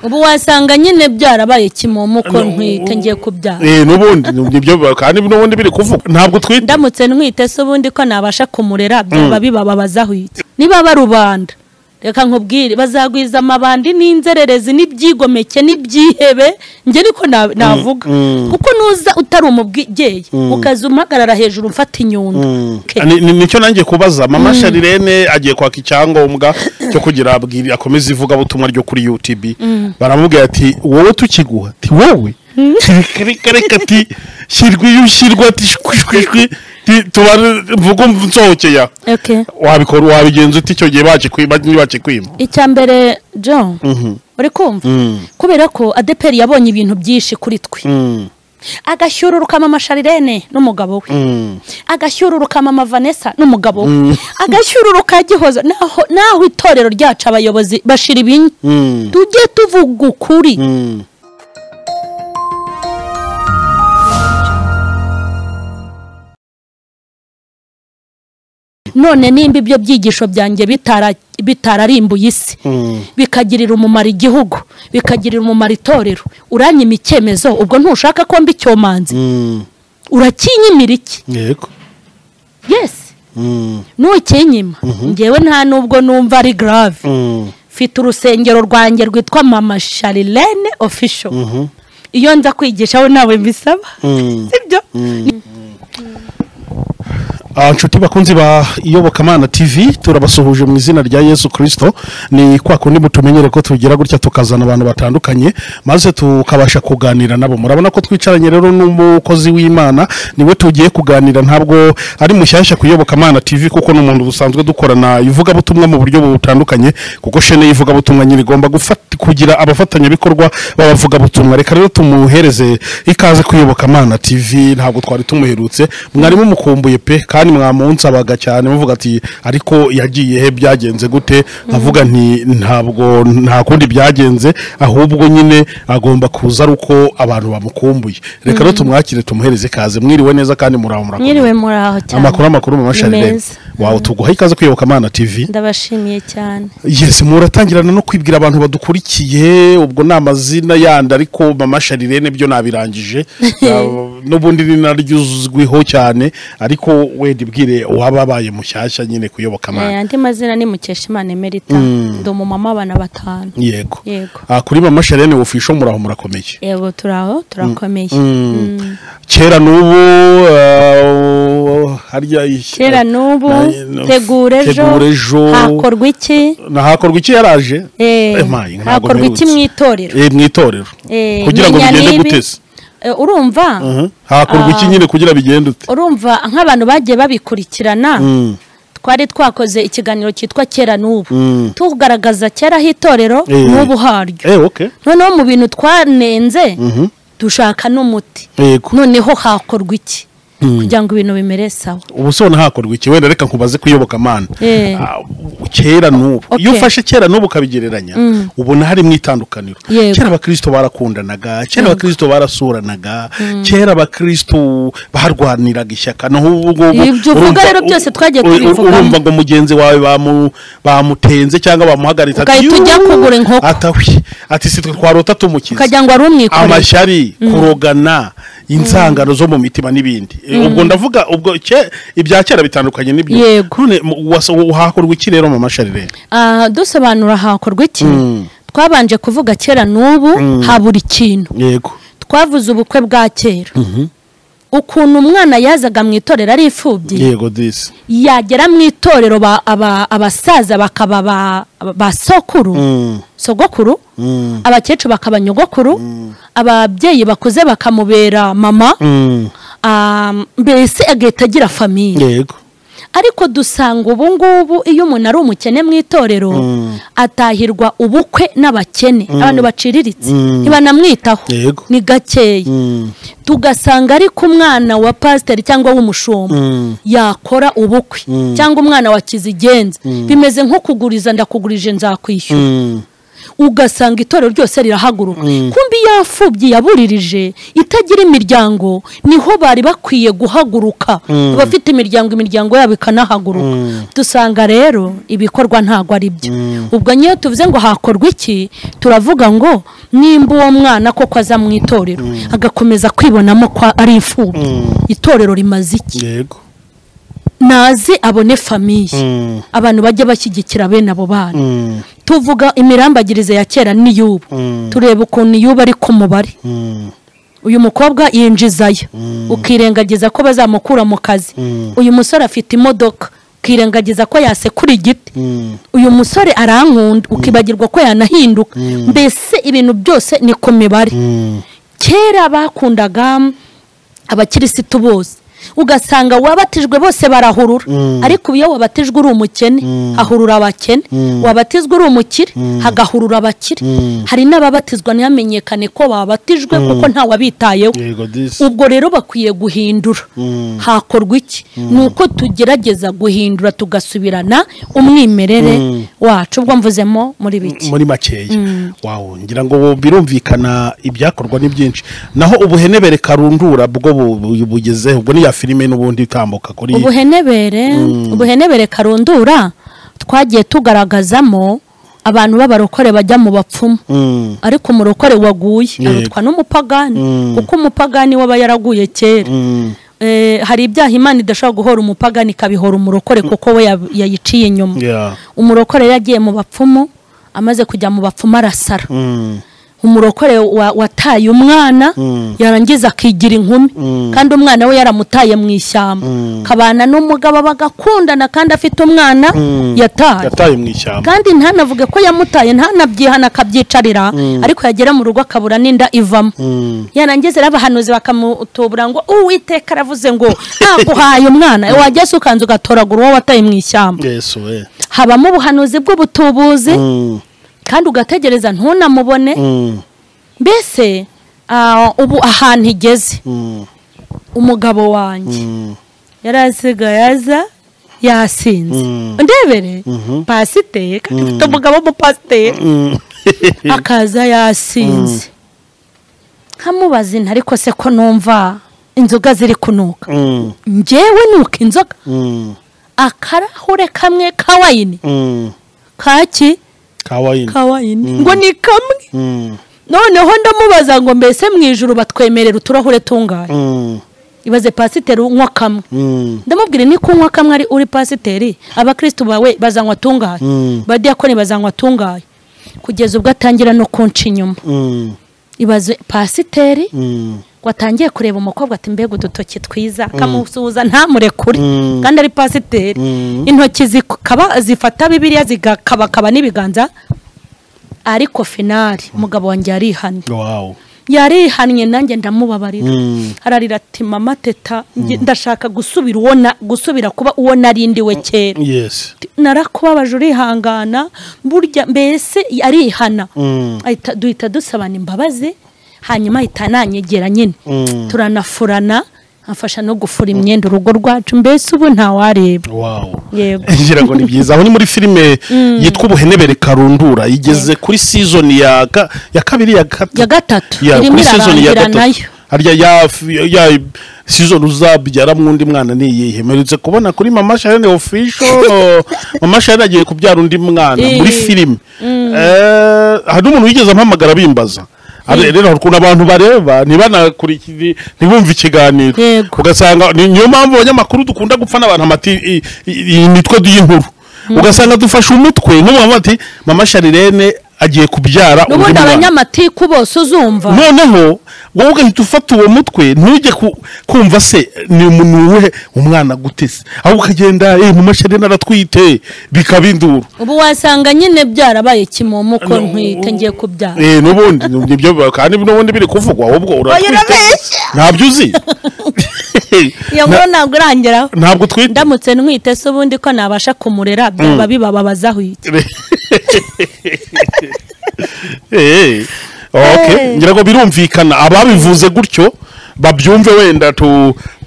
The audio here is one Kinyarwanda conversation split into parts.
ubu wasanga nyine byarabaye kimomo ko ntwite ngiye kubyara n'ubundi nibyo kandi n'ubundi biri kuvuga ntabwo twite ndamutse ntwite se ubundi ko nabasha kumurera byaba bibababaza hwite niba barubanda reka nkubwire bazagwiza amabandi n'inzererezi n'ibyigomeke n'ibyihebe nge niko navuga kuko nuza utari umubyeyi ukaza umpagarara hejuru mfata inyundo nicyo nanjye kubaza mama Sharirene agiye kwaka icyangombwa cyo kugira abwira akomeza ivuga butumwa ryo kuri YouTube baramubwira ati wowe tukiguha ati wowe reka ati shirwa ati shwishwi tuvuga nsohokeye wabikora wabigenza uti cyo gihe baje kwima icyambere John uri kumva kubera ko ADPR yabonye ibintu byinshi kuri twe agashyururuka mama Sharirene n'umugabo we agashyururuka mama Vanessa n'umugabo we agashyururuka Gihoza naho itorero ryacu abayobozi bashira ibinyi tujye tuvuga ukuri none nimba ibyo byigisho byanjye bitararimbuye isi bikagirira umumaro igihugu bikagirira umumaro itorero uranyima icyemezo ubwo ntushaka ko mba icyomanzi urakinyimira iki yego yes nukinyima ngewe nta nubwo numva ari grave mfite urusengero rwanjye rwitwa mama Sharirene official iyo nza kwigishaho nawe mbisaba sibyo Anshuti bakunzi ba Iyobokamana TV turabasuhuje mu izina rya Yesu Kristo ni kwa kundi mutumenyere ko tugira gutya tukazana abantu batandukanye maze tukabasha kuganira nabo murabona ko twicaranye rero n'umukozi w'Imana niwe tugiye kuganira ntabwo ari mushyashya ku Iyobokamana TV kuko n'umuntu dusanzwe dukorana ivuga butumwa mu buryo butandukanye kuko shene ivuga butumwa nyiri igomba kugira abafatanya bikorwa babavuga butumwa reka rero tumuhereze ikaze ku Iyobokamana TV ntabwo twari tumuherutse mwarimu mukumbuye pe kandi mwamunsabaga cyane muvuga ati ariko yagiye he byagenze gute nkavuga nti ntabwo nta kundi byagenze ahubwo nyine agomba kuza ruko abantu bamukumbuye reka rero tumwakire tumuhereze kaze mwiriwe neza kandi muraho mwiriwe muraho cyane amakuru mama Sharirene wawe tuguha ikaze ku Iyobokamana TV ndabashimiye cyane yes muratangirana no kwibwira abantu badukurikiye ubwo namazina yandi ariko mama Sharirene byo nabirangije n'ubundi ninaryuzwiho cyane ariko dibwire wababaye mushyashya nyine ku Iyobokamana andi mazina ni Mukeshimana Emerita ndo mu mama abana 5 yego kuri mama Sharirene official muraho murakomeye yego turakomeye kera nubu harya kera nubu tegurejo hakorwa iki yaraje hakorwa iki mwitorero kugira ngo bigende gutese urumva hakorwa iki nyine kugira bigende ute urumva nk'abantu bagiye babikurikirana twari twakoze ikiganiro cyitwa kera nubu tugaragaza kera hitorero nubu haryo noneho mu bintu twanenze dushaka n'umuti noneho hakorwa iki kugira ngo ibintu bimere sawa ubusone hakorwa iki wenda reka nkubaze ku Iyobokamana kera nubu iyo ufashe kera nubu kabigereranya ubona hari mwitandukaniro kera abakristo barakundanaga kera abakristo barasuranaga kera abakristo barwaniraga ishyaka n'ubwo ibyo uvuga rero byose twagiye tubivuga urumva ngo mugenzi wawe bamutenze cyangwa bamuhagaritse ati tujya kugura inkoko ati sitwe twarota tumukiza ukagira ngo ari umwikorera amashyari kurogana inzangano zo mu mitima n'ibindi ubwo ndavuga ubwo ibya kera bitandukanye n'ibyo none hakorwa iki rero mama Sharirene dusobanura hakorwa iki twabanje kuvuga kera nubu habura ikintu twavuze ubukwe bwa kera ukuntu umwana yazaga mu itorero ari ifubyi yagera mu itorero abasaza bakaba ba sogokuru abakecuru bakaba nyogokuru ababyeyi bakuze bakamubera mama mbese agahita agira famiye ariko dusanga ubu ngubu iyo umuntu ari umukene mu itorero atahirwa ubukwe n'abakene abantu baciriritse ntibanamwitaho ni gakeya tugasanga ariko umwana wa pasiteri cyangwa w'umushumba yakora ubukwe cyangwa umwana wa kizigenza bimeze nko kuguriza ndakugurije nzakwishyura ugasanga itorero ryose rirahaguruka kumbi yafubye yaburirije itagira imiryango niho bari bakwiye guhaguruka abafite imiryango yabo ikanahaguruka dusanga rero ibikorwa ntago ari byo ubwo nyiyo tuvuze ngo hakorwa iki turavuga ngo nimba uwo mwana koko aza mu itorero agakomeza kwibonamo ko ari imfubyi itorero rimaze iki yego nazi abone famiye abantu bajya bashyigikira bene abo bana tuvuga imirambagirize ya kera n'iyubu tureba ukuntu iyubu ari ku mubare uyu mukobwa yinjizayo ukirengagiza ko bazamukura mu kazi uyu musore afite imodoka ukirengagiza ko yasekura igiti uyu musore arankunda ukibagirwa ko yanahinduka mbese ibintu byose ni ku mibare kera bakundaga abakirisitu bose ugasanga wabatijwe bose barahurura ariko iyo wabatijwe uri umukene hahurura abakene wabatizwe uri umukire hagahurura abakire hari n'ababatizwa ntiyamenyekane ko babatijwe kuko nta wabitayeho ubwo rero bakwiye guhindura hakorwa iki nuko tugerageza guhindura tugasubirana umwimerere wacu ubwo mvuzemo muri biki muri makeya wow ngira ngo birumvikana ibyakorwa ni byinshi naho ubuhenebere karundura bwo bugezeho ubwo ni filime n'ubundi itambuka kuri ubuhenebere karundura twagiye tugaragazamo abantu b'abarokore bajya mu bapfumu ariko umurokore waguye arutwa n'umupagani kuko umupagani waba yaraguye kera hari ibyaha Imana idashobora guhora umupagani ikabihora umurokore kuko we yayiciye inyuma umurokore yagiye mu bapfumu amaze kujya mu bapfumu arasara umurokore wataye umwana yarangiza akigira inkumi kandi umwana we yaramutaye mu ishyamba kabana n'umugabo bagakundana kandi afite umwana yataye mu ishyamba kandi ntanavuge ko yamutaye ntanabyihana akabyicarira ariko yagera mu rugo akabura n'inda ivamo yarangiza abahanuzi bakamutubura ngo Uwiteka aravuze ngo naguhaye umwana wageze ukanze ugatoragura uwo wataye mu ishyamba habamo ubuhanuzi bw'ubutubuzi kandi ugategereza ntunamubone mbese ubu ahantu igeze umugabo wanjye yarasigaye aza yasinze ndebere pasiteri kandi ufite umugabo w'umupasiteri akaza yasinze nkamubaza ariko se ko numva inzoga ziri kunuka njyewe nuka inzoga akarahure kamwe ka wayini kaki kawayini ngo ni kamwe noneho ndamubaza ngo mbese mu ijuru batwemerera uturahure tungaye ibaze pasiteri unywa kamwe ndamubwira ni kunywa kamwe ari uri pasiteri abakristo bawe bazanywa tungaye badiyakoni bazanywa tungaye kugeza ubwo atangira no kunca inyuma ibaze pasiteri watangiye kureba umukobwa ati mbega udutoki twiza akamusuhuza ntamurekure kandi ari pasiteri intoki zifata bibiliya zigakabakaba n'ibiganza ariko finali umugabo wanjye yarihannye nanjye ndamubabarira ararira ati mama teta ndashaka gusubira kuba uwo narindiwe kera narakubabaje urihangana burya mbese arihana duhita dusabana imbabazi hanyuma ahita nanyegera nyine turanafurana afasha no gufura imyenda urugo rwacu mbese ubu ntawareba yego ngira ngo ni byiza aho ni muri filime yitwa ubuhenebere karundura igeze kuri season ya kabiri ya gatatu irimo irarangira nayo harya ya season uzabyara mwundi mwana niyihe merutse kubona kuri Mama Sharene official Mama Sharene agiye kubyara undi mwana muri filime hari umuntu wigeze ampamagara bimbaza rero kuna abantu bareba ntibanakurikire ntibumve ikiganiro ugasanga niyo mpamvu abanyamakuru dukunda gupfa n'abantu amati imitwe y'inkuru ugasanga dufashe umutwe nk'umwe ati Mama Sharene agiye kubyara undi mwana abanyamatiku bose uzumva noneho wowe ugahita ufata uwo mutwe ntujye kumva se ni umuntu we umwana gutese aho ukagenda Mama Sharene aratwite bikabindura ubu wasanga nyine byarabaye kimomo ko ntwite ngiye kubyara n'ubundi nibyo kandi n'ubundi biri kuvugwa ahubwo uratwite ntabyo uzi iyo ngo ntabwo urangeraho ntabwo twite ndamutse ntwite se ubundi ko nabasha kumurera byaba bibababaza ahwite okay ngira ngo birumvikana ababivuze gutyo babyumve wenda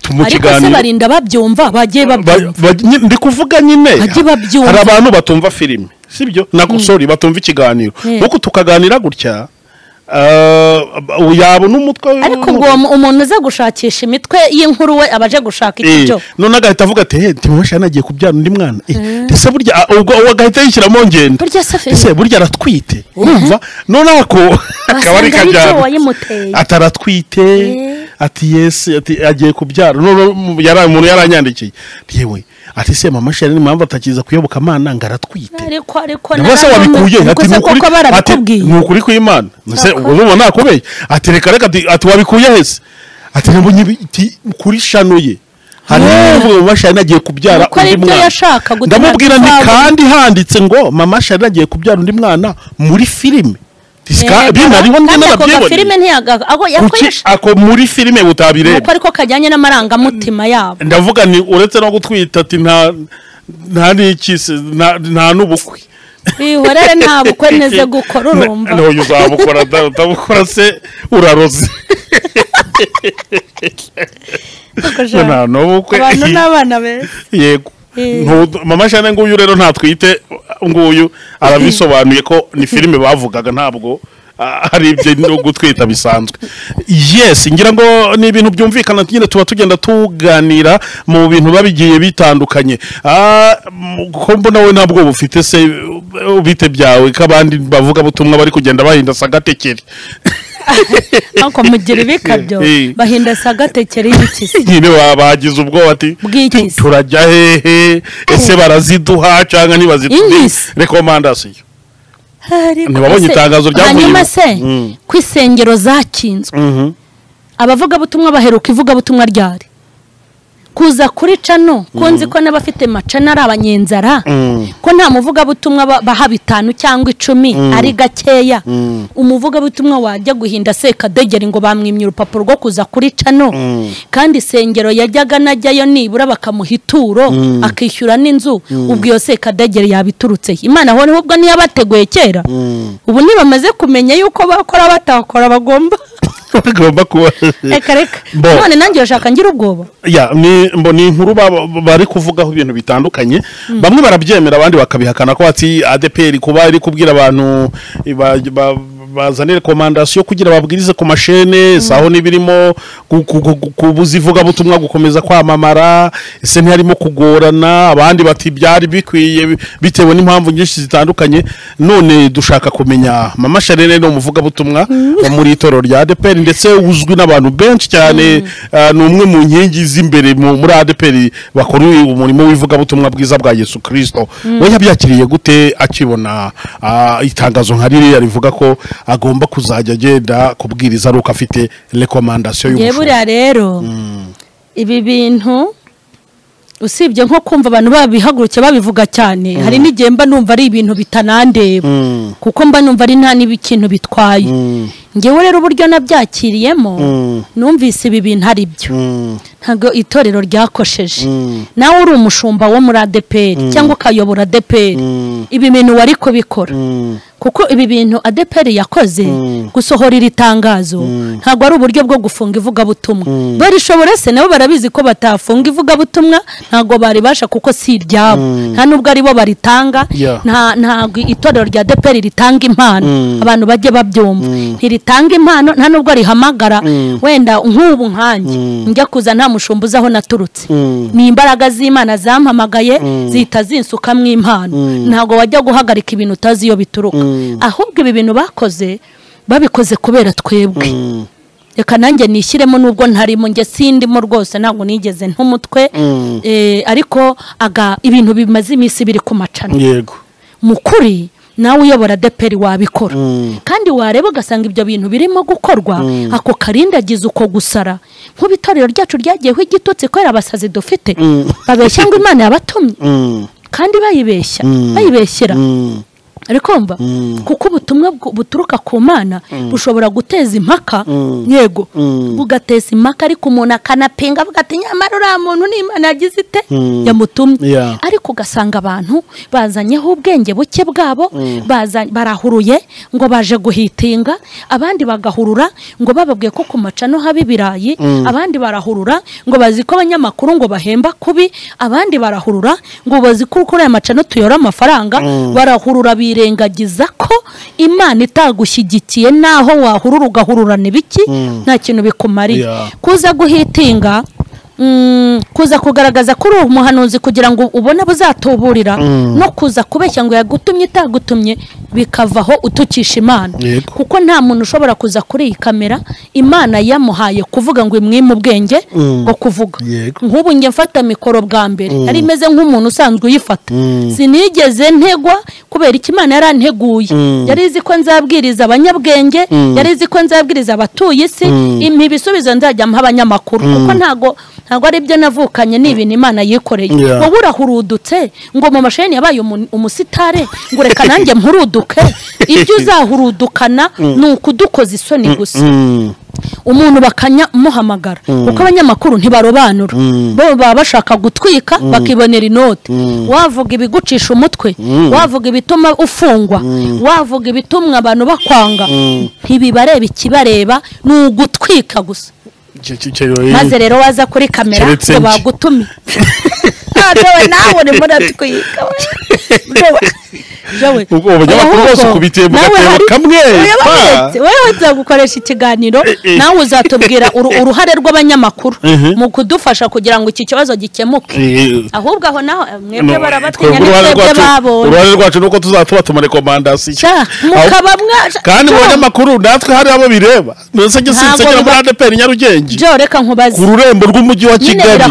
ariko se kiganiro barinda babyumva bagiye babyumva ndi kuvuga nyine bagiye babyumva hari abantu batumva filime sibyo nako sorry batumva ikiganiro nuko tukaganira gutya yabona umutwe ariko ngo umuntu uza gushakisha imitwe y'inkuru we abaje gushaka icyo none agahita avuga ati Timosha nagiye kubyara undi mwana ese burya ubwo agahita yishyiramo ngendo ese burya aratwite urumva none ako akaba ari kajyana ataratwite ati yes ati agiye kubyara none umuntu yaranyandikiye yewe ati se mama shari impamvu atakiza kuyoboka Imana ngaratwite ariko nabase wabikuye ati nukuri ku Imana nase ubwo nakubeye ati reka ati wabikuye hese ati nabonye kuri shano ye hari mama shari nagiye kubyara undi mwana ndamubwira nti kandi handitse ngo mama shari nagiye kubyara undi mwana muri filime binariho njye narabyiboneye filime ntiyaga ako muri filime butabireba uko ariko kajyanye n'amarangamutima yabo ndavuga ni uretse no gutwita ati nta n'ikise nta n'ubukwe bihorere nta bukwe neze gukora urumva no uzabukora utabukora se uraroze nta n'ubukwe abantu n'abana beza yego mama shane nguyu rero ntatwite nguyu arabisobanuye ko ni filime bavugaga ntabwo hari ibyo no gutwita bisanzwe yes ngira ngo ni ibintu byumvikana nyine tuba tugenda tuganira mu bintu babigiye bitandukanye ko mbona we ntabwo bufite se ubite byawe kabandi bavuga butumwa bari kugenda bahinda sagatekeri ako mugira ibikabyo bahinda sagatekeri y'ikisi nyine bagize ubwo ati turajya hehe ese baraziduha cyangwa ntibaziduha recommandation ntibabonye itangazo ryavuye hanyuma se ku isengero zakinzwe abavuga butumwa baheruka ivuga butumwa ryari kuza kuri cano kunzi ko n'abafite macana ari abanyenzara ko nta muvuga butumwa baha 5 cyangwa 10 ari gakeya umuvuga butumwa wajya guhinda sekadegeri ngo bamwimye urupapuro rwo kuza kuri cano kandi sengero yajyaga najyayo nibura bakamuhituro akishyura n'inzu ubwo iyo sekadegeri yabiturutse Imana ho n'ubwo niyabateguye kera ubu nibamaze kumenya yuko bakora batakora bagomba kuba reka none nanjye bashaka ngira ubwoba ni inkuru bari kuvugaho ibintu bitandukanye bamwe barabyemera abandi bakabihakana ko ati ADPR kuba ari kubwira abantu bazanire recommandation kugira babwirize ku mashene saho nibirimo kubuzivuga butumwa gukomeza kwamamara ese ntiharimo kugorana abandi bati byari bikwiye bitewe n'impamvu nyinshi zitandukanye none dushaka kumenya mama Sharene no muvuga butumwa muri itorero rya ADPR ndetse uzwi n'abantu benshi cyane numwe mu nkingi z'imbere muri ADPR bakora umurimo w'ivuga butumwa bwiza bwa Yesu Kristo we yabyakiriye gute akibona itangazo nka riri rivuga ko agomba kuzajya agenda kubwiriza aruko afite recommandation y'umushumba yebura rero ibi bintu usibye nko kumva abantu babihaguruke babivuga cyane hari n'igihe mba numva ari ibintu bitanandeba kuko mba numva ari nta n'ikintu bitwaye ngewe rero uburyo nabyakiriyemo numvise ibi bintu ari byo ntago itorero ryakosheje nawe uri umushumba wo muri ADPR cyangwa ukayobora ADPR ibi bintu wari kubikora kuko ibi bintu ADPR yakoze gusohora iri tangazo ntago ari uburyo bwo gufunga ivuga butumwa bari shobora se nabo barabizi ko batafunga ivuga butumwa ntago bari basha kuko si iryabo nta nubwo ari bo baritanga ntago itorero rya ADPR ritanga impano abantu bajye babyumva ntiritanga impano nta nubwo rihamagara wenda nk'ubu nkanjye njya kuza nta mushumbuzaho naturutse ni imbaraga z'Imana zampamagaye zita zinsukamwe impano ntago wajya guhagarika ibintu utazi iyo bituruka ahubwo ibi bintu bakoze babikoze kubera twebwe reka nanjye nishyiremo nubwo ntarimo nge sindimo rwose ntabwo nigeze ntumutwe ariko ibintu bimaze iminsi biri ku macana yego mukuri nawe uyobora ADPR wabikora kandi wareba ugasanga ibyo bintu birimo gukorwa ako karindagize uko gusara nk'ubitorero ryacu ryagiyeho igitutsi ko abasazi dufite babeshya ngo Imana yabatumye kandi bayibeshyera arikumva kuko ubutumwa buturuka ku Mana bushobora guteza impaka yego bugateza impaka ariko umuntu akanapinga avuga ati nyamara uriya muntu ni Imana yagize ite yamutumye ariko ugasanga abantu bazanyeho ubwenge buke bwabo barahuruye ngo baje guhitinga abandi bagahurura ngo bababwiye ko ku macano haba ibirayi abandi barahurura ngo bazi ko abanyamakuru ngo bahemba kubi abandi barahurura ngo bazi ko kuri aya macano tuyora amafaranga barahurura birengagiza ko Imana itagushyigikiye naho wahurura ugahururana ibiki nta kintu bikumariye kuza guhitinga kuza kugaragaza kuri umuhanuzi kugira ngo ubone buzatuburira no kuza kubeshya ngo yagutumye itagutumye bikavaho utukisha Imana kuko nta muntu ushobora kuza kuri iyi kamera Imana yamuhaye kuvuga ngo imwime ubwenge ngo kuvuga nk'ubu nge mfata mikoro bwa mbere ari meze nk'umuntu usanzwe uyifata sinigeze ntegwa kubera iki Imana yaranteguye yari izi ko nzabwiriza abanyabwenge yari izi ko nzabwiriza abatuye isi ibisubizo nzajya mpa abanyamakuru kuko ntago ari byo navukanye n'ibintu Imana yikoreye wowe urahurudutse ngo mu masheni yabaye umusitare ngo reka nanjye mpuruduke ibyo uzahurudukana ni ukudukoza isoni gusa umuntu bakanya muhamagara kuko abanyamakuru ntibarobanura bo baba bashaka gutwika bakibonera inoti wavuga ibigucisha umutwe wavuga ibituma ufungwa wavuga ibitumwa abantu bakwanga ntibibareba ikibareba ni ugutwika gusa maze rero waza kuri kamera ngo bagutume nawe ni muratwika ubwo abanyamakuru bose ukubitiye mu gatebo kamwe wewe uzagukoresha ikiganiro nawe uzatubwira uruhare rw'abanyamakuru mu kudufasha kugira ngo iki kibazo gikemuke ahubwo aho naho mwebwe barabatinya n'ibyo babonye uruhare rwacu nuko tuzatubatuma rekomandasiyo kandi mu banyamakuru natwe hari abo bireba nose gisitsegera muri ADPR Nyarugenge jo reka nkubaze ku rurembo rw'umujyi wa Kigali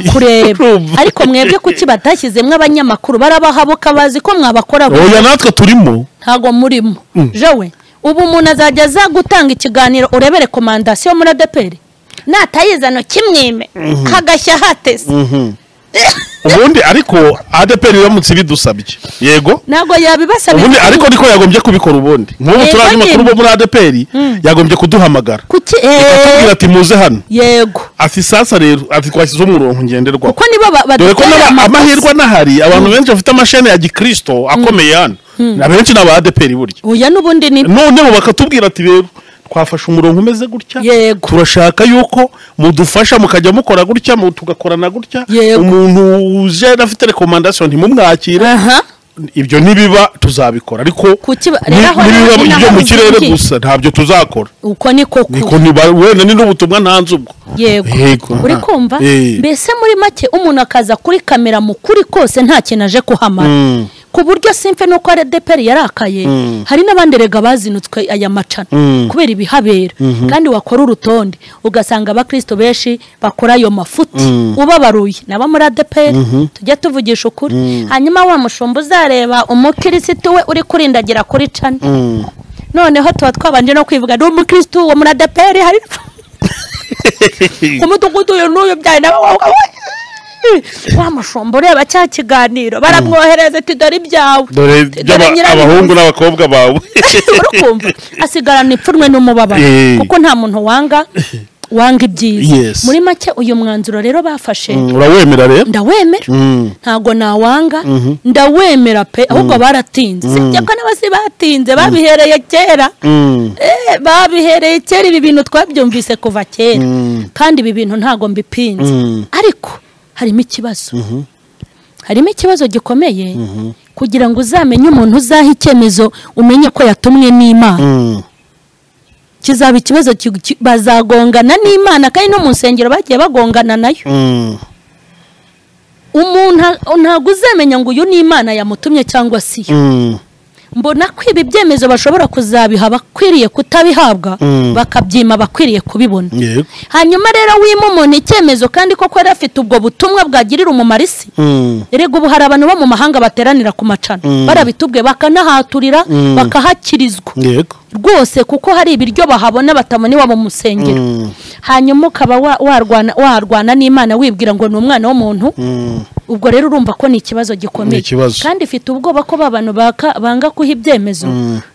ariko mwebwe kuki batashyizemwe abanyamakuru barabahabuka bazi ko mwabakora oya natwe turimo ntago murimo jewe ubu umuntu azajya za gutanga ikiganiro urebe rekomandasiyo muri ADPR natayizano kimwime hagashya hatese ubundi ariko ADPR iramutse bidusabye yego nago yabibasabye ubundi ariko niko yagombye kubikora ubundi nk'ubu turaje makuru bo muri ADPR yagombye kuduhamagara ikatubwira ati muze hano yego ati sasa rero ati twashyize umurongo ngenderwa kuko nibo dore ko amahirwe nahari abantu benshi bafite amashene ya gikristo akomeye hano abenshi n'aba ADPR burya uya n'ubundi ni none bakatubwira ati rero twafashe umurongo umeze gutya turashaka yuko mudufasha mukajya mukora gutya tugakorana gutya umuntu uje afite rekomandasiyo ntimumwakire ibyo nibiba tuzabikora ariko nibiba ibyo mu kirere gusa ntabyo tuzakora uko niko wenda ni n'ubutumwa ntanze ubwo yego uri kumva mbese muri make umuntu akaza kuri kamera mu kuri kose nta kintu aje kuhamara ku buryo simfe nuko ADPR yarakaye hari n'abandi rega bazinutswe aya macana kubera ibihabera kandi wakora urutonde ugasanga abakristo benshi bakora ayo mafuti ubabaruye naba muri ADPR tujya tuvugisha ukuri hanyuma wa mushumba uzareba umukristo we uri kurindagira kuri cana noneho tuba twabanje no kwivuga ni umukristo wo muri ADPR hari umudugudu uyu n'uyu byaye n'abawuga wa mushombo ureba cya kiganiro baramwohereza ati dore ibyawe dore abahungu n'abakobwa bawe urukumva asigarana ipfunwe n'umubabaro kuko nta muntu wanga ibyiza muri make uyu mwanzuro rero bafashe urawemera rero ndawemera ntago nawanga ndawemera pe ahubwo baratinze sibyo ko n'abasi batinze babihereye kera babihereye kera ibi bintu twabyumvise kuva kera kandi ibi bintu ntago mbipinze ariko harimo ikibazo gikomeye kugira ngo uzamenye umuntu uzaha icyemezo umenye ko yatumwe n'Imana kizaba ikibazo bazagongana n'Imana kandi no mu nsengero bagiye bagongana nayo umuntu ntago uzamenya ngo uyu ni Imana yamutumye cyangwa si mbona ko ibi byemezo bashobora kuzabiha bakwiriye kutabihabwa bakabyima bakwiriye kubibona hanyuma rero wima umuntu icyemezo kandi koko yari afite ubwo butumwa bwagirira umumaro isi erega ubu hari abantu bo mu mahanga bateranira ku macana barabitubwe bakanahaturira bakahakirizwa rwose kuko hari ibiryo bahabona batabona iwabo mu musengero hanyuma ukaba warwana n'Imana wibwira ngo ni umwana w'umuntu ubwo rero urumva ko ni ikibazo gikomeye kandi ifite ubwoba ko abantu banga kuha ibyemezo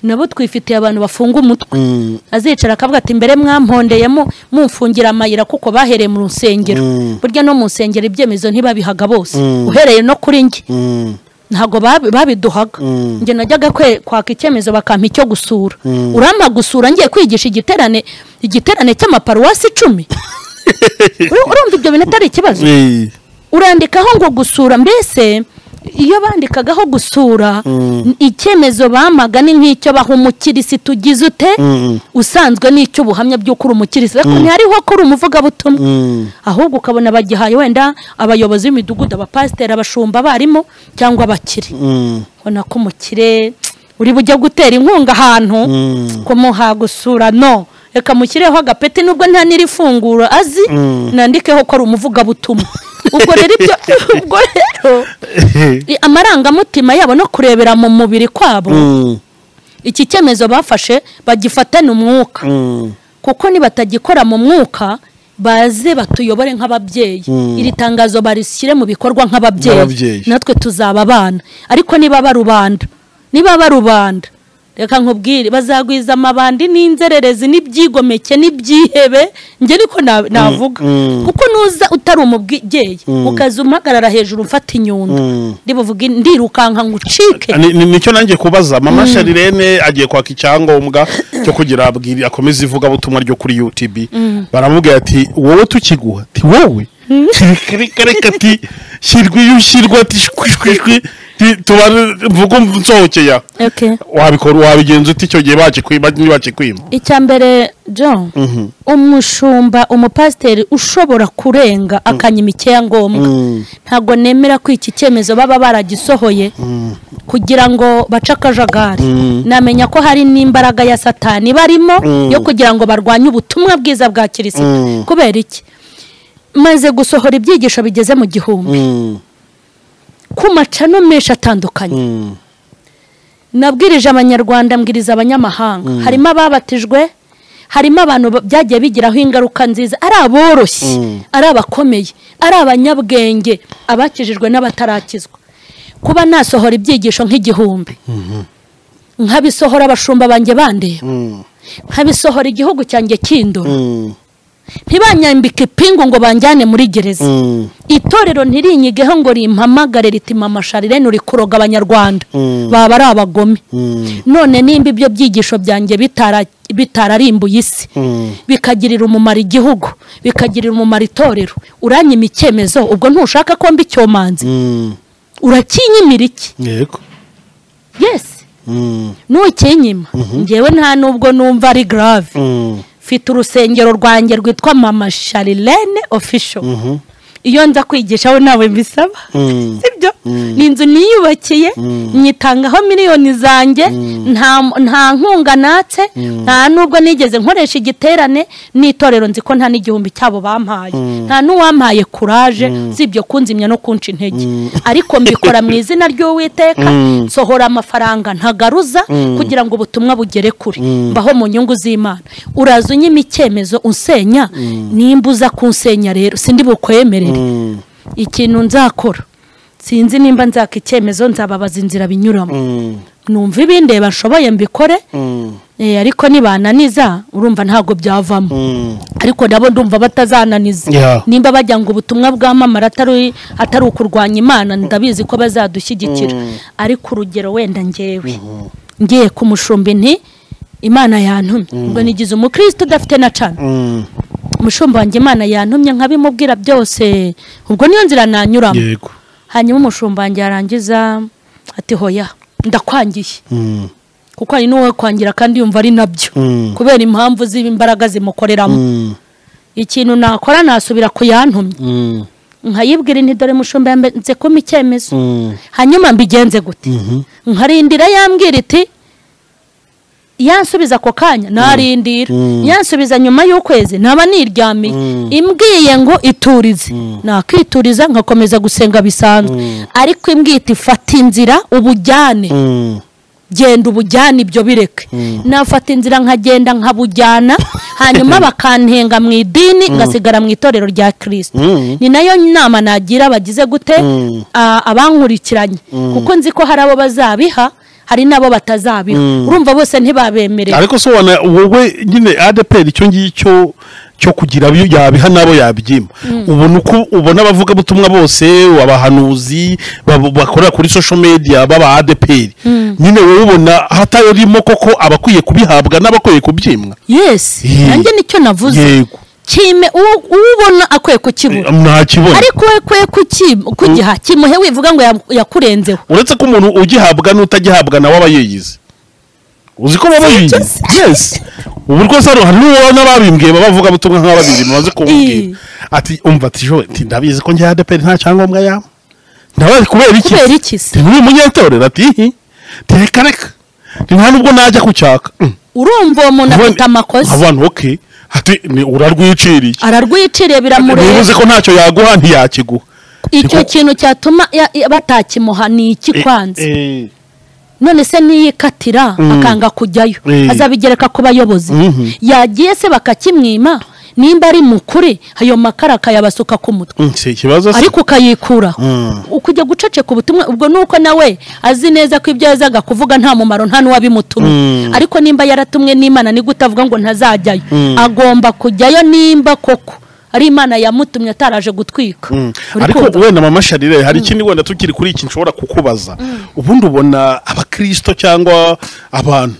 nabo twifitiye abantu bafunga umutwe azicara akavuga ati mbere mwampondeyemo mumfungira amayira kuko bahereye mu rusengero burya no mu rusengero ibyemezo ntibabihaga bose uhereye no kuri njye ntago babiduhaga nge najyaga kwaka icyemezo bakampa icyo gusura urampa gusura ngiye kwigisha igiterane cy'amaparuwasi 10 urumva ibyo bintu atari ikibazo urandikaho ngo gusura mbese iyo bandikagaho gusura icyemezo bamaga ni nk'icyo baha umukirisitu ugize ute usanzwe n'icyo buhamya by'uko uri umukirisitu ariko ntihariho ko uri umuvugabutumwa ahubwo ukabona bagihaye wenda abayobozi b'imidugudu abapasiteri abashumba barimo cyangwa abakire ubona ko umukire uri bujya gutera inkunga ahantu ko muha gusura no reka mukireho agapeti nubwo nta n'irifunguro azi nandikeho ko ari umuvugabutumwa ubwo rero amarangamutima yabo no kurebera mu mubiri kwabo iki cyemezo bafashe bagifatana umwuka kuko nibatagikora mu mwuka baze batuyobore nk'ababyeyi iri tangazo barishyire mu bikorwa nk'ababyeyi natwe tuzaba abana ariko niba barubanda reka nkubwire bazagwiza amabandi n'inzererezi n'ibyigomeke n'ibyihebe nge niko navuga kuko nuza utari umubyeyi ukaza umpagarara hejuru mfata inyundo ndibuvuga ndirukanka ngucike nicyo nanjye kubaza mama Sharirene agiye kwaka icyangombwa cyo kugira abwiri akomeza ivuga butumwa ryo kuri YouTube baramubwira ati wowe tukiguha ati wowe reka ati shirwa ati shwishwi tuvuga nsohokeye wabikora wabigenza uti cyo gihe bakikwima icya mbere John umushumba umupasiteri ushobora kurenga akanyima icyangombwa ntago nemera ko iki cyemezo baba baragisohoye kugira ngo bace akajagari namenya ko hari n'imbaraga ya satani barimo yo kugira ngo barwanye ubutumwa bwiza bwa Kristo kubera iki maze gusohora ibyigisho bigeze mu gihumbi ku macano menshi atandukanye nabwirije abanyarwanda mbwiriza abanyamahanga harimo ababatijwe harimo abantu byagiye bigiraho ingaruka nziza ari aboroshye ari abakomeye ari abanyabwenge abakijijwe n'abatarakizwa kuba nasohora ibyigisho nk'igihumbi nkabisohora abashumba banjye bandeba nkabisohora igihugu cyanjye kindora ntibanyambike ipingu ngo banjyane muri gereza itorero ntirinyigeho ngo rimpamagare riti mama Sharirene uri kuroga abanyarwanda baba ari abagome none nimba ibyo byigisho byanjye bitararimbuye isi bikagirira umumaro igihugu bikagirira umumaro itorero uranyima icyemezo ubwo ntushaka ko mbi cyomanzi urakinyimira iki yego yes nukinyima ngewe nta nubwo numva ari grave mfite urusengero rwanjye rwitwa mama Sharirene official iyo nza kwigishaho nawe mbisaba sibyo ni inzu niyubakiye nyitangaho miliyoni zanjye nta nkunga natse nta nubwo nigeze nkoresha igiterane n'itorero nzi ko nta n'igihumbi cyabo bampaye nta n'uwampaye courage sibyo kunzimya no kunca intege ariko mbikora mu izina ry'Uwiteka sohora amafaranga ntagaruza kugira ngo ubutumwa bugere kure mbaho mu nyungu z'Imana uraza unyima icyemezo unsenya nimbuza kunsenya rero sindi bukwemere ikintu nzakora sinzi nimba nzaka icyemezo nzababaza inzira binyuramo numva ibindeba nshoboye mbikore ariko nibananiza urumva ntago byavamo ariko nabo ndumva batazananiza nimba bajya ngo ubutumwa bw'amamara atari ukurwanya Imana ndabizi ko bazadushyigikira ariko urugero wenda ngiye ku mushumba nti Imana yantumye ngo nigize umukristo udafite na cana umushumba wanjye Imana yantumye nkabimubwira byose ubwo niyo nzira nanyuramo hanyuma umushumba wanjye yarangiza ati hoya ndakwangiye kuko ari n'uwo kwangira kandi yumva ari nabyo kubera impamvu z'imbaraga zimukoreramo ikintu nakora nasubira kuyantumye nkayibwira nti dore mushumba yambenze ko icyemezo hanyuma mbigenze gute nkarindira yambwira iti yansubiza ako kanya narindira yansubiza nyuma y'ukwezi naba niryamiye imbwiye ngo iturize nakituriza nkakomeza gusenga bisanzwe ariko imbwita ifata inzira ubujyane genda ubujyana ibyo bireke nafata inzira nkagenda nkabujyana hanyuma bakantenga mu idini ngasigara mu itorero rya Kristo ni nayo nama nagira bagize gute abankurikiranye kuko nzi ko hari abo bazabiha hari nabo batazabiha urumva bose ntibabemerera ariko so wowe nyine ADPR icyo ngicyo cyo kugira yabiha nabo yabyima ubona uko ubona abavuga butumwa bose abahanuzi bakorera kuri social media baba ADPR nyine wowe ubona hatayirimo koko abakwiye kubihabwa n'abakwiye kubyimwa yes nanjye nicyo navuze kime ubona akwiye kukibura ntakibona ariko we kwe kugiha kimuhe wivuga ngo yakurenzeho uretse ko umuntu ugihabwa n'utagihabwa nawe abayiyize uzi ko baba yiyize yes ubu rwose hari n'ababimbwiye bavuga butumwa nk'ababiri mumaze kumbwira ati umva ati jo ndabizi ko njye ADPR nta cyangombwa yawe ndabazi kubera iki ni umunyetorero ati reka nta nubwo najya kucyaka urumva uwo muntu afite amakosa abantu okay ati urarwiciriye ararwiciriye biramureba bivuze ko ntacyo yaguha ntiyakiguha icyo kintu cyatuma batakimuha ni iki kwanza none se niyikatira akanga kujyayo azabigereka ku bayobozi yagiye se bakakimwima nimba ari mukuri ayo makara akayabasuka ku mutwe ariko ukayikura ukujya guceceka ubutumwa ubwo nuko nawe azi neza ko ibyo yazaga kuvuga nta mumaro nta n'uwabimutumye ariko nimba yaratumwe n'Imana ni gutavuga ngo ntazajyayo agomba kujyayo nimba koko ari Imana yamutumye ataraje gutwika ariko wenda mama Sharire hari ikindi wenda tukiri kuri iki nshobora kukubaza ubundi ubona abakristo cyangwa abantu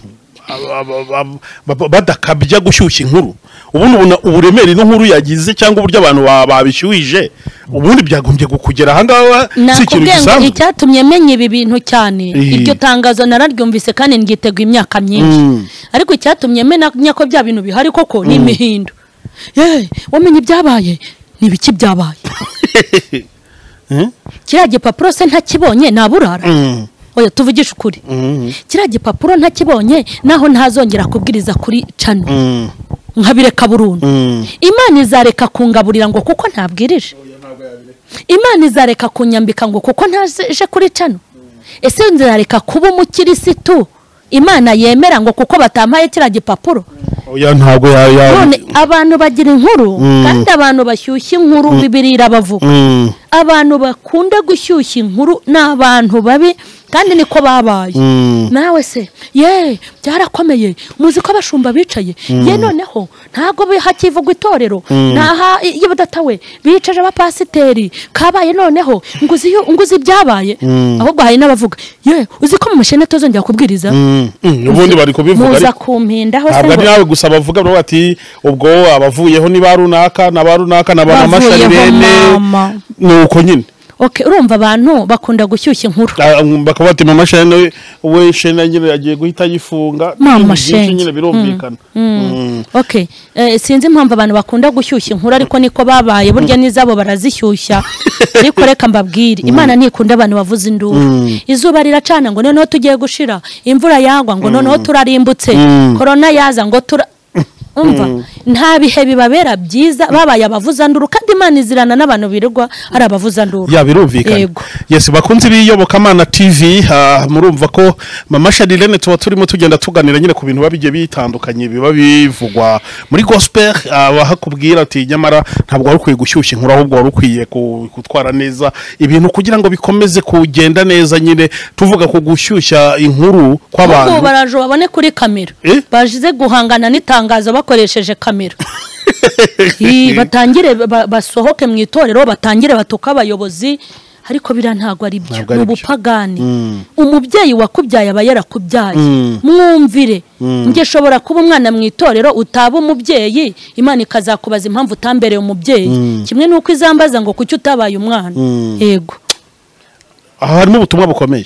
badakabya gushyushya inkuru ubundi ubona uburemere n'inkuru yagize cyangwa uburyo abantu babishyuhije ubundi byagombye gukugera ahangaha si ikintu gisanzwe icyatumye menya ibi bintu cyane iryo tangazo nararyumvise kandi ngiteguye imyaka myinshi ariko icyatumye menya ko bya bintu bihari koko ni imihindo wamenye ibyabaye ni ibiki byabaye kiriya gipapuro se ntakibonye naburara oya tuvugisha ukuri kiriya gipapuro ntakibonye naho ntazongera kubwiriza kuri cano nkabireka burundu Imana izareka kungaburira ngo kuko ntabwirije Imana izareka kunyambika ngo kuko ntaje kuri cano ese nzareka kuba umukirisitu Imana yemera ngo kuko batampaye kiriya gipapuro oya ntabwo none abantu bagira inkuru kandi abantu bashyushya inkuru Bibiliya bavuga abantu bakunda gushyushya inkuru n'abantu babi kandi niko babaye nawe se byarakomeye muzi ko abashumba bicaye noneho ntago hakivugwa itorero naha y'ubudatawe bicaje abapasiteri kabaye noneho nguzi byabaye ahubwo hari n'abavuga uzi ko mu mashene tozongera kubwiriza ubundi bari kubivuga muza kumpindaho se ntabwo nawe gusa bavuga bati ubwo abavuyeho ni barunaka na mama Sharire nuko nyine okay urumva abantu bakunda gushyushya inkuru bakaba bati mama Sharire we shena nyine yagiye guhita yifunga mama nyine birumvikana okay sinzi impamvu abantu bakunda gushyushya inkuru ariko niko babaye burya nizabo barazishyushya ariko reka mbabwire Imana ntikunda abantu bavuza induru izuba riracana ngo noneho tugiye gushira imvura yagwa ngo noneho turarimbutse corona yaza ngo umva nta bihe bibabera byiza babaye abavuza nduru kandi Imana izirana n'abantu birirwa ari abavuza nduru birumvikana yes bakunze biyobokamana TV murumva ko mama Sharire tuba turimo tugenda tuganira nyine ku bintu babigiye bitandukanye biba bivugwa muri gospel bahakubwira ati nyamara ntabwo wari ukwiye gushyushya inkuru ahubwo wari ukwiye gutwara neza ibintu kugira ngo bikomeze kugenda neza nyine tuvuga ku gushyushya inkuru kw'abantu baraje babone kuri kamera bajize guhangana n'itangazo bakoresheje kamera batangire basohoke mu itorero batangire batuka abayobozi ariko bira ntago ari byo n'ubupagani umubyeyi wakubyaye aba yarakubyaye mwumvire nge shobora kuba umwana mu itorero utaba umubyeyi Imana ikazakubaza impamvu utambereye umubyeyi kimwe nuko izambaza ngo kuki utabaye umwana yego harimo ubutumwa bukomeye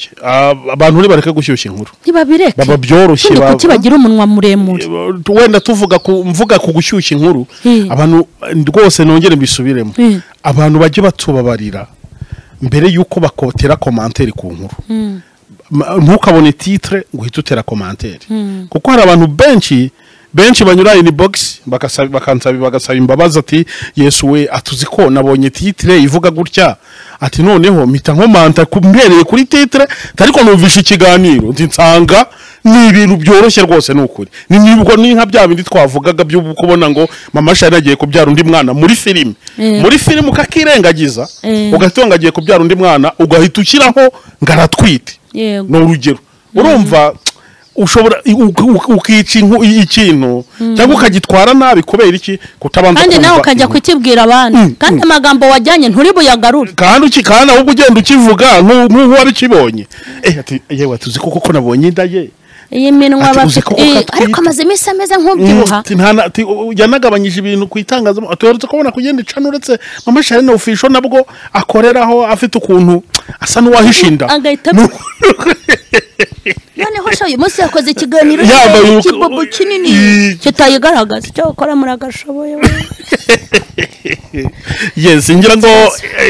abantu ntibareke gushyushya inkuru ntibabireke baba byoroshye kuki bagira umunwa muremure wenda mvuga ku gushyushya inkuru abantu rwose nongere mbisubiremo abantu bajye batubabarira mbere yuko bakotera commentaire ku nkuru ntukabone titre ngo uhite utera commentaire kuko hari abantu benshi benshi banyura inbox bagasaba imbabazi ati Yesu we atuzi ko nabonye titre ivuga gutya ati noneho mpita nkomanta kumbereye kuri titre ariko numvisha ikiganiro nsanga ni ibintu byoroshye rwose n'ukuri nibwo ni nka bya bindi twavugaga byo kubona ngo mama Shari agiye kubyara undi mwana muri filime ukakirengagiza ugatonga agiye kubyara undi mwana ugahita ukiraho ngaratwite no urugero urumva ushobora ukica ikintu cyangwa ukagitwara nabi kubera iki kutabanza kandi nawe ukajya kukibwira abantu kandi amagambo wajyanye nturi buyagarure kandi ahubwo ugenda ukivuga nk'uwabikibonye ati yewe tuzi koko nabonye indaye iyi minwa bafite ariko amaze iminsi ameze nk'ubyibuha yanagabanyije ibintu ku itangazamakuru atuherutse kubona kugenda icana uretse mama Shari na ofisho nabwo akoreraho afite ukuntu asa n'uwahishinda noneho uyu munsi yakoze ikiganiro ikibobo kinini kitayigaragaza icyo ukora muri agashoboye yes ngira ngo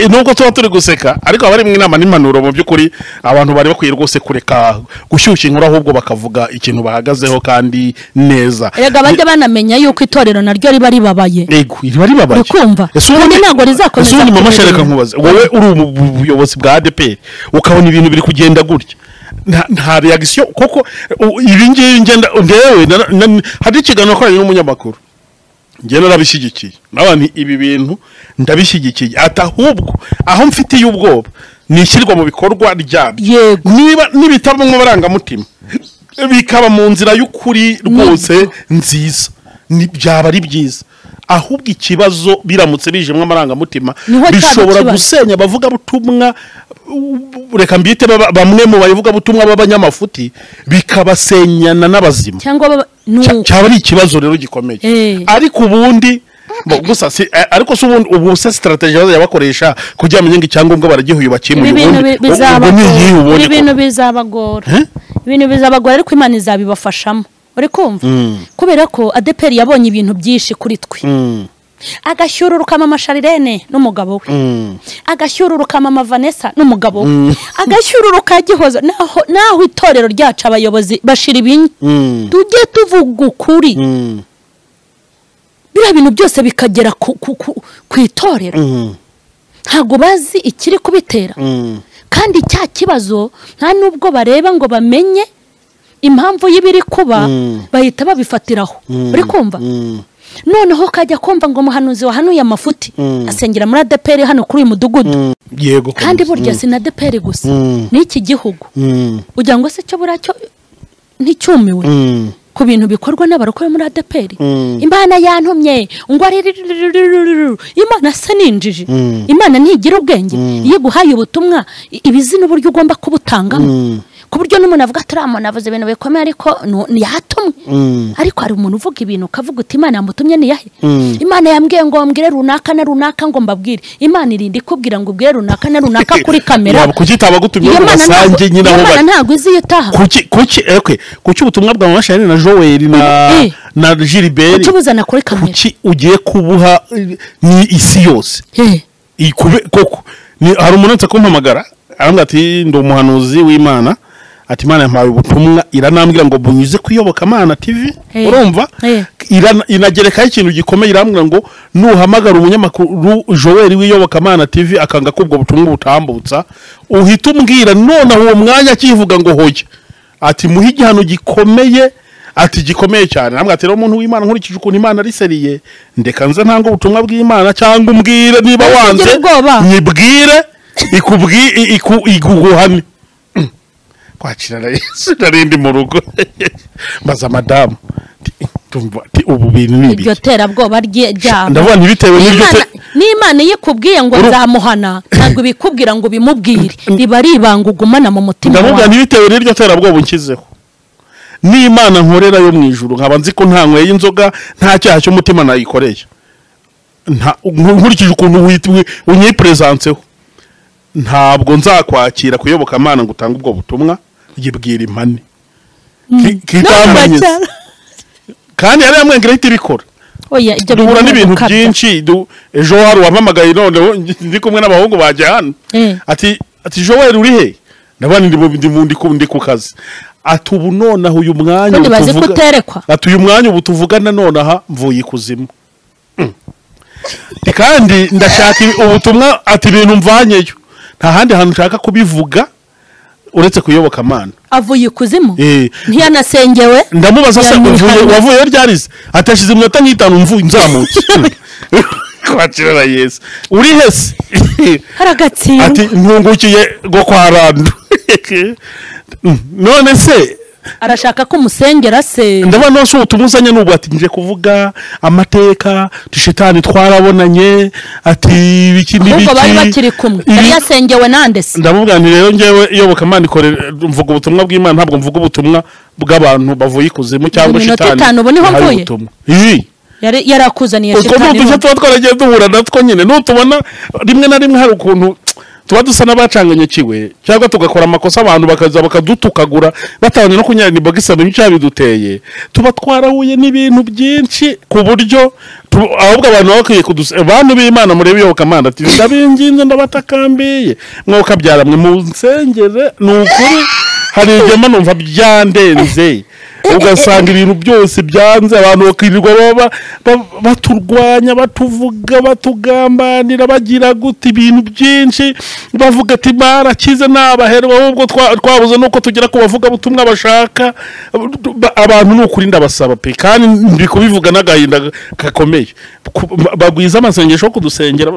nubwo tuba turi guseka ariko abari mu inama n'impanuro mu by'ukuri abantu bari bakwiye rwose kureka gushyushya inkuru ahubwo bakavuga ikintu bahagazeho kandi neza erega bajya banamenya yuko itorero naryo riba ribabaye yego riba ribabaye ukumva ubundi ntabwo rizakomeza ubundi mama Shari nkubaze wowe uri umuyobozi bwa ADPR ukabona ibintu biri kugenda gutya nta reaction koko ibi ngiye ngenda ndewe hari ikiganiro koranye n'umunyamakuru ngiye narabishyigikiye n'abantu ibi bintu ndabishyigikiye atahubwo aho mfitiye ubwoba nishyirwa mu bikorwa ryabyo niba nibitabo mu barangamutima bikaba mu nzira y'ukuri rwose nziza byaba ari byiza ahubwo ikibazo biramutse bijemwe amarangamutima bishobora gusenya bavuga butumwa reka mbite bamwe mu bayivuga butumwa b'abanyamafuti bikabasenyana n'abazima cyangwa cyaba ari ikibazo rero gikomeye ariko ubundi gusa ariko se ubundi ubu se strategy yabakoresha kugira amenye ngo icyangombwa baragihuye bakimuye ubundi ibintu bizabagora ariko Imana izabibafashamo uri kumva kubera ko ADPR yabonye ibintu byinshi kuri twe agashyururuka mama Sharirene n'umugabo we agashyururuka mama Vanessa n'umugabo we agashyururuka Gihozo naho itorero ryacu abayobozi bashira ibinyi tujye tuvuga ukuri bira bintu byose bikagera ku itorero ntago bazi ikiri kubitera kandi cya kibazo nta nubwo bareba ngo bamenye impamvu y'ibiri kuba bahita babifatiraho uri kumva noneho kajya kumva ngo muhanuzi wahanuye amafuti asengera muri ADPR hano kuri uyu mudugudu yego kandi burya si na ADPR gusa n'iki gihugu ugira ngo se cyo buracyo nticyumiwe ku bintu bikorwa n'abarokore muri ADPR Imana yantumye ngo Imana se ninjije Imana ntigira ubwenge iyo guhaye ubutumwa ibizina uburyo ugomba kubutangamo ku buryo n'umuntu avuga ataramona avuze ibintu bikomeye ariko yatumwe ariko hari umuntu uvuga ibintu ukavuga uti Imana yamutumye ni yahe Imana yambwiye ngo mbwire runaka na runaka ngo mbabwire Imana irindi kubwira ngo ubwire runaka na runaka kuri kamera kuki tabagutumye ngo basange nyina aho Imana ntago izi yutaha kuki ubutumwa bwa Mama Shari na Joel na Gilbert ukibuzana kuri kamera kuki ugiye kubuha ni isi yose koko hari umuntu nse kumpamagara arambwira ati ndi umuhanuzi w'Imana ati Imana yampaye ubutumwa iranambwira ngo bunyuze kuyobokamana TV urumva inagerekaho ikintu gikomeye irambwira ngo nuhamagara umunyamakuru Joel w'iyobokamana TV akanga kubwo butumwa butambutsa uhita umbwira none uwo mwanya akivuga ngo hoye ati muhi igihano gikomeye ati gikomeye cyane namwe ati rero umuntu w'Imana nkurikije ukuntu Imana ari seriye ndeka nze ntango ubutumwa bw'Imana cyangwa umbwire niba wanze nyibwire iguguhane kwakira na Yesu narindi mu rugo mbaza madamu ubu bintu ni ibyo terabwoba ryabo ndavuga ntibitewe n'ibyo n'Imana yikubwiye ngo nzamuhana ntabwo bikubwira ngo bimubwire riba ribanga ugumana mu mutima wawe ndavuga ntibitewe n'iryo terabwoba unkizeho n'Imana nkorera yo mu ijuru nkaba nzi ko nta nkweye inzoga nta cyaha cy'umutima nayikoreye nkurikije ukuntu unyipresentseho ntabwo nzakwakira kuyobokamana ngo utange ubwo butumwa yibwira impane kitamanyeze kandi yari yamwengera hita ibikora oya ibyo duhura n'ibintu byinshi ejo hari wampamagaye none ndi kumwe n'abahungu bajya hano ati Joel uri he ndabona ndi ku kazi ati ubu nonaha uyu mwanya ubu bazi kuterekwa ati uyu mwanya ubu tuvugana nonaha mvuye ikuzimu kandi ndashaka ubutumwa ati ibintu mvanyeyo nta handi hantu nshaka kubivuga uretse kuyoboka Imana avuye ikuzimu ntiyanasengewe ndamubaza se wavuye ryarize atashize iminota nk'itanu mvuye nzamutse kwakira Yesu uri hese haragatsiye ati ntungukiye go kwa Randu none se arashaka ko umusengera se ndabona wose utumuzanye n'ubwo ati nje kuvuga amateka dushitani twarabonanye ati biki n'ibiki ubwo bari bakiri kumwe yari yasengewe nande se ndamubwira nti rero ngewe iyoboka Imana ikore mvuga ubutumwa bw'Imana ntabwo mvuga ubutumwa bw'abantu bavuye ikuzimu cyangwa shitani minota 5 ubu niho mvuye yari akuzaniye shitani uko tujya twaragiye duhura natwo nyine n'utubona rimwe na rimwe hari ukuntu tuba dusa n'abacanganyikiwe cyangwa tugakora amakosa abantu bakaza bakadutukagura batabanje no kunyara nibogisa n'icyo biduteye tuba twarahuye n'ibintu byinshi ku buryo ahubwo abantu bakwiye abantu b'Imana murebe iyoboka Imana ati ndabinginze ndabatakambiye mwuka byara mwe mu nsengere n'ukuri hari igihe numva byandenze ugasanga ibintu byose byanze abantu bakirirwa baturwanya batuvuga batugambanira bagira gute ibintu byinshi bavuga ati barakize nabaherwa ahubwo twabuze nuko tugera ku bavuga butumwa bashaka abantu n'ukuri ndabasaba pe kandi ndi kubivuga n'agahinda gakomeye bagwiza amasengesho kudusengera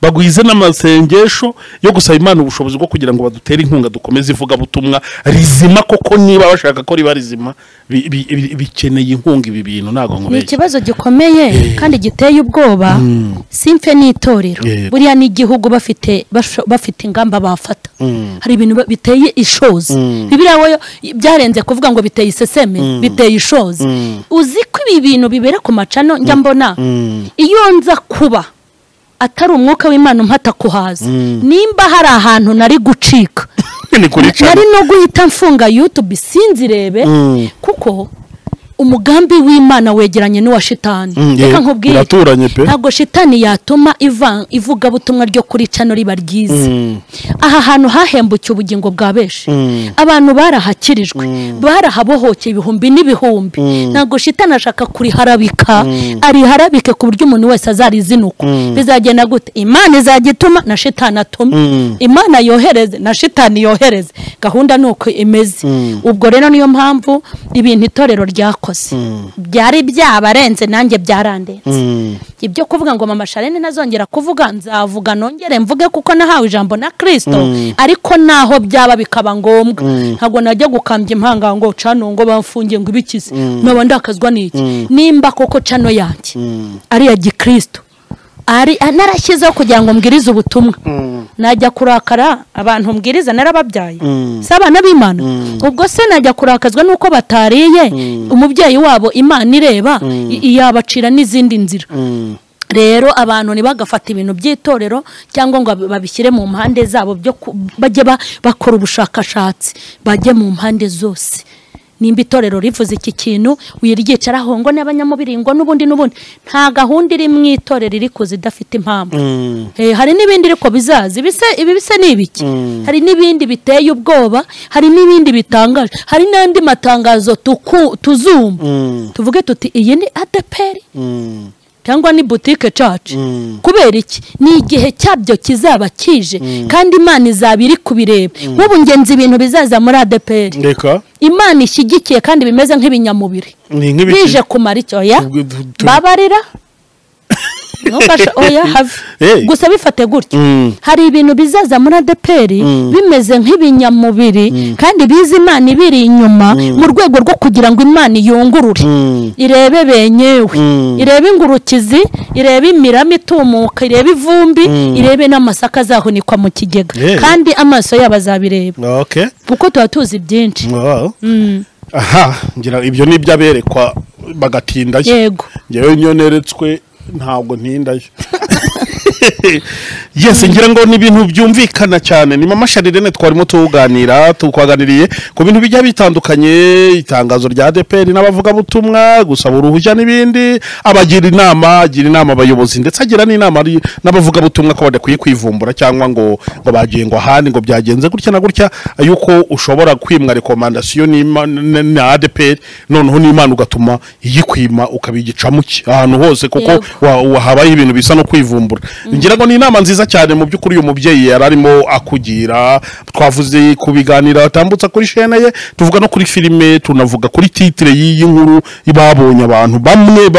bagwize n'amasengesho yo gusaba Imana ubushobozi bwo kugira ngo badutere inkunga dukomeze ivuga butumwa rizima koko niba bashaka ko riba rizima bikeneye inkunga ibi bintu nago nkubeye ni ikibazo gikomeye kandi giteye ubwoba simfe n'itorero buriya n'igihugu bafite ingamba bafata hari ibintu biteye ishozi Bibiliya woyo byarenze kuvuga ngo biteye iseseme biteye ishozi uzi ko ibi bintu bibera ku macano njya mbona iyo nza kuba atari umwuka w'Imana umpata kuhaza nimba hari ahantu nari gucika nari no guhita mfunga YouTube sinzirebe kuko umugambi w'Imana wegeranye n'uwa shitani reka nkubwire ntago shitani yatuma ivuga butumwa ryo kuri cano riba ryiza aha hantu hahembukiye ubugingo bwa benshi abantu barahakirijwe barahabohokeye ibihumbi n'ibihumbi ntago shitani ashaka kuriharabika ariharabike ku buryo umuntu wese azarizinuka bizagenda gute Imana izagituma na shitani atuma Imana yohereze na shitani yohereze gahunda nuko imeze ubwo rero niyo mpamvu ibintu itorero ryakoze byari byabarenze nanjye byarandenze ibyo kuvuga ngo mama Sharene nazongera kuvuga nzavuga nongere mvuge kuko nahawe ijambo na Kristo ariko naho byaba bikaba ngombwa ntago najya gukambya impanga ngo cano ngo bamfungiye ngo ibikize nabo ndakazwa n'iki nimba koko cano yanjye ari ya gikristo ari narashyizeho kugira ngo mbwirize ubutumwa najya kurakara abantu mbwiriza narababyaye sabana b'Imana ubwo se najya kurakazwa nuko batariye umubyeyi wabo Imana ireba yabacira n'izindi nzira rero abantu nibagafata ibintu by'itorero cyangwa ngo babishyire mu mpande zabo byo bajye bakora ubushakashatsi bajye mu mpande zose nimba itorero rivuze iki kintu uyirigicaraho ngo n'abanyamubiringo n'ubundi nta gahunda iri mu itorero iri kuza idafite impamvu hari n'ibindi ariko bizazi ibi bise n'ibiki hari n'ibindi biteye ubwoba hari n'ibindi bitangaje hari n'andi matangazo tuzumva tuvuge tuti iyi ni ADPR cyangwa ni boutique church kubera iki ni igihe cyabyo kizaba kije kandi Imana izabiri kubireba nk'ubu ngenzi ibintu bizaza muri ADPR Imana ishyigikiye kandi bimeze nk'ibinyamubiri bije kumara icyo ya babarira nufasha oya have gusa bifate gutyo hari ibintu bizaza muri ADPR bimeze nk'ibinyamubiri kandi bizi Imana ibiri inyuma mu rwego rwo kugira ngo Imana yungurure irebe benyewe irebe ingurukizi irebe imirama itumuka irebe ivumbi irebe n'amasaka azahunikwa mu kigega kandi amaso yabo azabireba kuko tuba tuzi byinshi aha ngira ibyo ni byaberekwa bagatindayo yego ngewe nyoneretswe ntabwo ntindayo yes ngira ngo ni ibintu byumvikana cyane ni mama Sharirene twarimo twaganiriye ku bintu bijya bitandukanye itangazo rya ADPR n'abavuga butumwa gusaba uruhushya n'ibindi abagira inama abayobozi ndetse agira n'inama n'abavuga butumwa ko badakwiye kwivumbura cyangwa ngo bagengwa handi ngo byagenze gutya na gutya yuko ushobora kwimwa recommandation na ADPR noneho n'Imana ugatuma yikwima ukabigicamuki ahantu hose kuko habaye ibintu bisa no kwivumbura ngira ngo ni inama nziza cyane mu byukuri uyu mubyeyi yararimo akugira twavuze kubiganira atambutsa kuri chaîne ye tuvuga no kuri filime tunavuga kuri titre y'iyi nkuru ibabonye abantu bamwe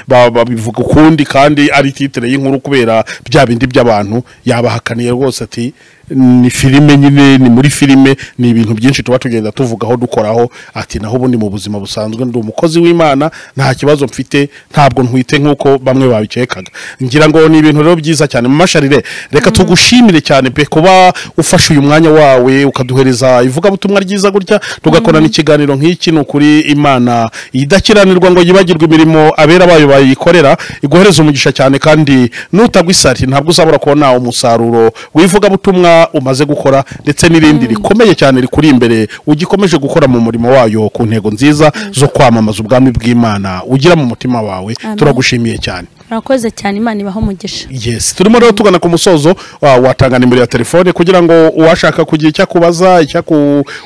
babivuga ukundi kandi ari titre y'inkuru kubera bya bindi by'abantu yabahakaniye rwose ati ni filime nyine ni muri filime ni ibintu byinshi tuba tugenda tuvugaho dukoraho ati naho ubundi mu buzima busanzwe ndi umukozi w'Imana nta kibazo mfite ntabwo ntwite nkuko bamwe babikekaga ngira ngo ni ibintu rero byiza cyane mama Sharirene reka tugushimire cyane pe kuba ufashe uyu mwanya wawe ukaduhereza ivuga butumwa ryiza gutya tugakorana ikiganiro nk'iki n'ukuri Imana idakiranirwa ngo yibagirwe imirimo abera bayo bayikorera iguhereza umugisha cyane kandi nutagwisari ntabwo uzabura kubona umusaruro wivuga butumwa umaze gukora ndetse n'irindi rikomeye cyane rikuri imbere ugikomeje gukora mu murimo wayo ku ntego nziza zo kwamamaza ubwami bw'Imana ugira mu mutima wawe turagushimiye cyane Murakoze cyane Imana ibaho umugisha yes turimo rero tugana ku musozo watangana imbere ya telefone kugira ngo uwashaka kugira icyo kubaza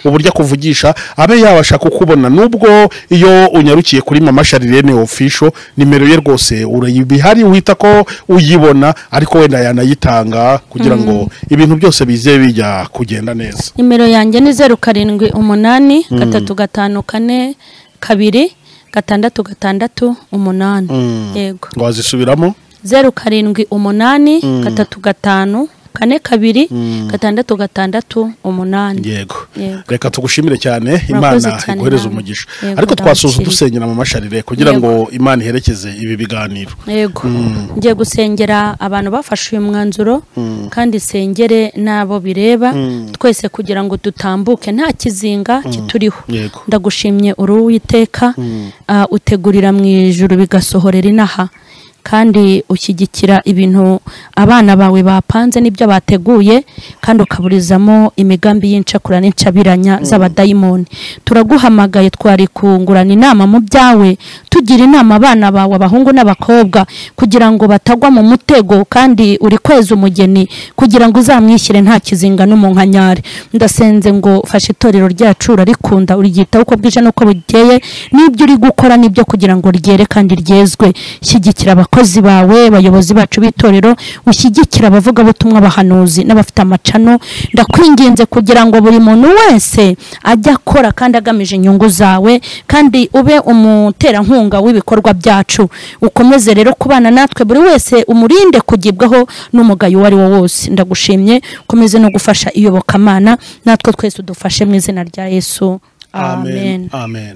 uburyo kuvugisha abe yabasha kukubona nubwo iyo unyarukiye kuri mama Sharirene official nimero ye rwose urayibihari uhita ko uyibona ariko wenda yanayitanga kugira ngo ibintu byose bize bijya kugenda neza nimero yanjye ni 0788 354 2 668 yego wazisubiramo 0788 355 2 668 yego reka tugushimire cyane Imana iguhereze umugisha ariko twasuza dusengera mama Sharirene kugira ngo Imana iherekeze ibi biganiro yego ngiye gusengera abantu bafashe uyu mwanzuro kandi sengere nabo bireba twese kugira ngo dutambuke nta kizinga kituriho ndagushimye Uwiteka utegurira mu ijuru bigasohorera inaha kandi ushyigikira ibintu abana bawe bapanze nibyo bateguye kandi ukaburizamo imigambi y'incakura n'incabiranya z'abadayimoni turaguhamagaye twari kungurana inama mu byawe tugira inama abana bawe abahungu n'abakobwa kugira ngo batagwa mu mutego kandi uri kweza umugeni kugira ngo uzamwishyire nta kizinga n'umunkanyari ndasenze ngo fashe itorero ryacu urarikunda urigita uko bwije nuko bugeye nibyo uri gukora nibyo kugira ngo ryere kandi ryezwe shyigikira abakozi bawe bayobozi bacu bitorero ushyigikira abavuga butumwa bahanuzi n'abafite amacano ndakwinginze kugira ngo buri muntu wese ajya akora kandi agamije inyungu zawe kandi ube umutera nkunga w'ibikorwa byacu ukomeze rero kubana natwe buri wese umurinde kugibwaho n'umugayo wari wo wose ndagushimye komeze no gufasha iyobokamana natwe twese udufashe mu izina rya Yesu amen amen